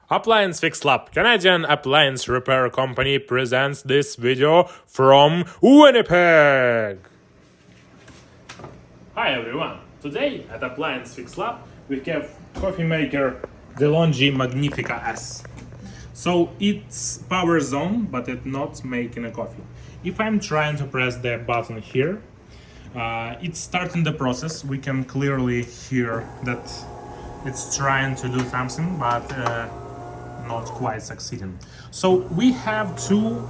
Appliance Fix Lab, Canadian appliance repair company, presents this video from Winnipeg. Hi everyone, today at Appliance Fix Lab we have coffee maker Delonghi Magnifica S. So it's power on, but it's not making a coffee. If I'm trying to press the button here, it's starting the process. We can clearly hear that it's trying to do something, but not quite succeeding. So we have two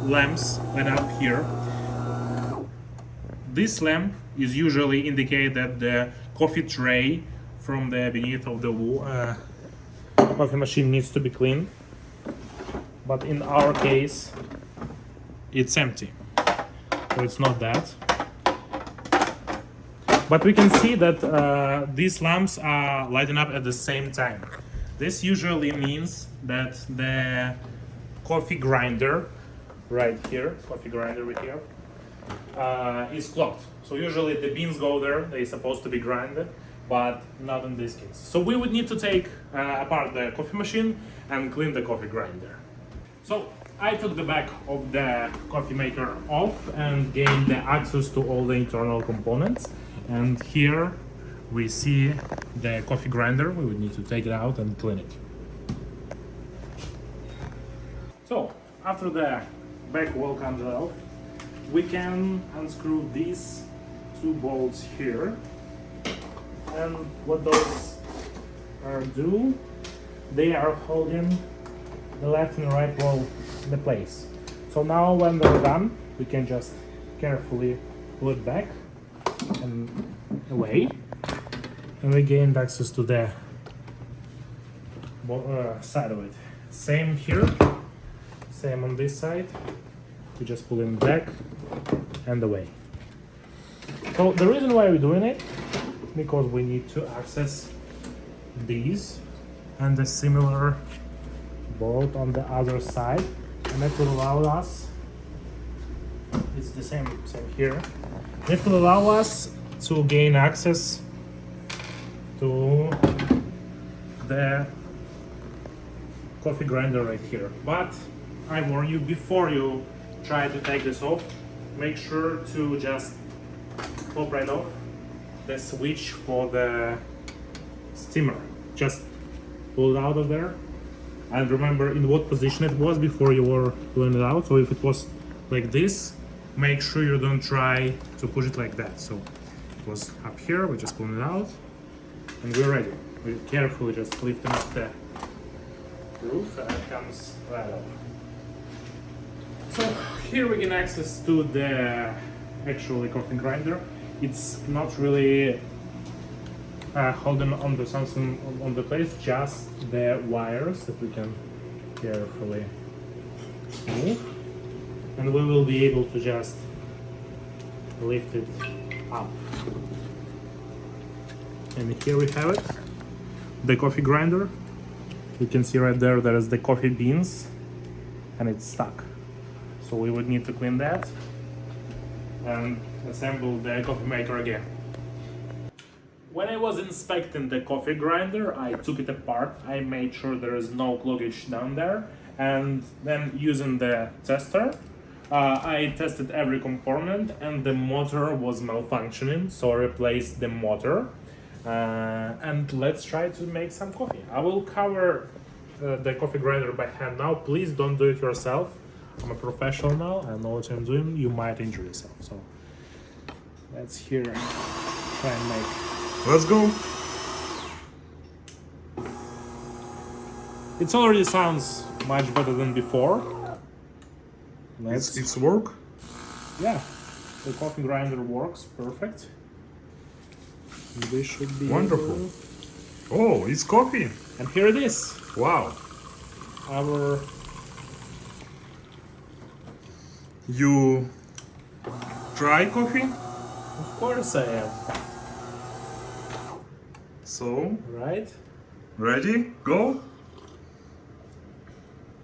lamps lit up here. This lamp is usually indicate that the coffee tray from the beneath of the coffee machine needs to be cleaned, but in our case it's empty, so it's not that. But we can see that these lamps are lighting up at the same time. This usually means that the coffee grinder right here, is clogged. So usually the beans go there, they're supposed to be grinded, but not in this case. So we would need to take apart the coffee machine and clean the coffee grinder. So I took the back of the coffee maker off and gained the access to all the internal components. And here we see the coffee grinder. We would need to take it out and clean it. So after the back wall comes off, we can unscrew these two bolts here. And what those do, they are holding the left and right wall in place. So now when they're done, we can just carefully pull it back and away, and we gained access to the side of it. Same here, same on this side. We just pull it back and away. So the reason why we're doing it, because we need to access these and the similar bolt on the other side, and that will allow us, it's the same here, it will allow us to gain access to the coffee grinder right here. But I warn you, before you try to take this off, make sure to just pop right off the switch for the steamer. Just pull it out of there and remember in what position it was before you were pulling it out. So if it was like this, make sure you don't try to push it like that. So it was up here, we just pull it out and we're ready. We carefully just lifting up the roof and it comes right up. So here we can access to the actual coffee grinder. It's not really holding on to something on the place, just the wires that we can carefully move, and we will be able to just lift it up. And here we have it, the coffee grinder. You can see right there, there is the coffee beans and it's stuck. So we would need to clean that and assemble the coffee maker again. When I was inspecting the coffee grinder, I took it apart. I made sure there is no cloggage down there, and then using the tester, I tested every component and the motor was malfunctioning, so I replaced the motor. And let's try to make some coffee. I will cover the coffee grinder by hand now. Please don't do it yourself. I'm a professional now, I know what I'm doing. You might injure yourself. So let's here try and make. Let's go. It already sounds much better than before. It's work? Yeah, the coffee grinder works perfect. We should be wonderful. Oh, it's coffee. And here it is. Wow. Our You try coffee? Of course I am. So, Right? ready? Go?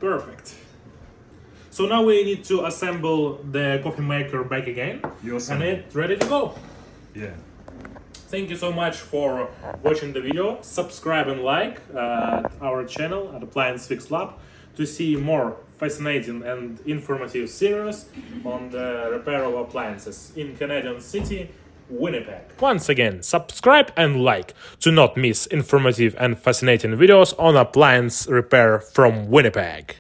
Perfect. So now we need to assemble the coffee maker back again, You and it's ready to go. Yeah. Thank you so much for watching the video. Subscribe and like our channel at Appliance Fix Lab to see more fascinating and informative series on the repair of appliances in Canadian city, Winnipeg. Once again, subscribe and like to not miss informative and fascinating videos on appliance repair from Winnipeg.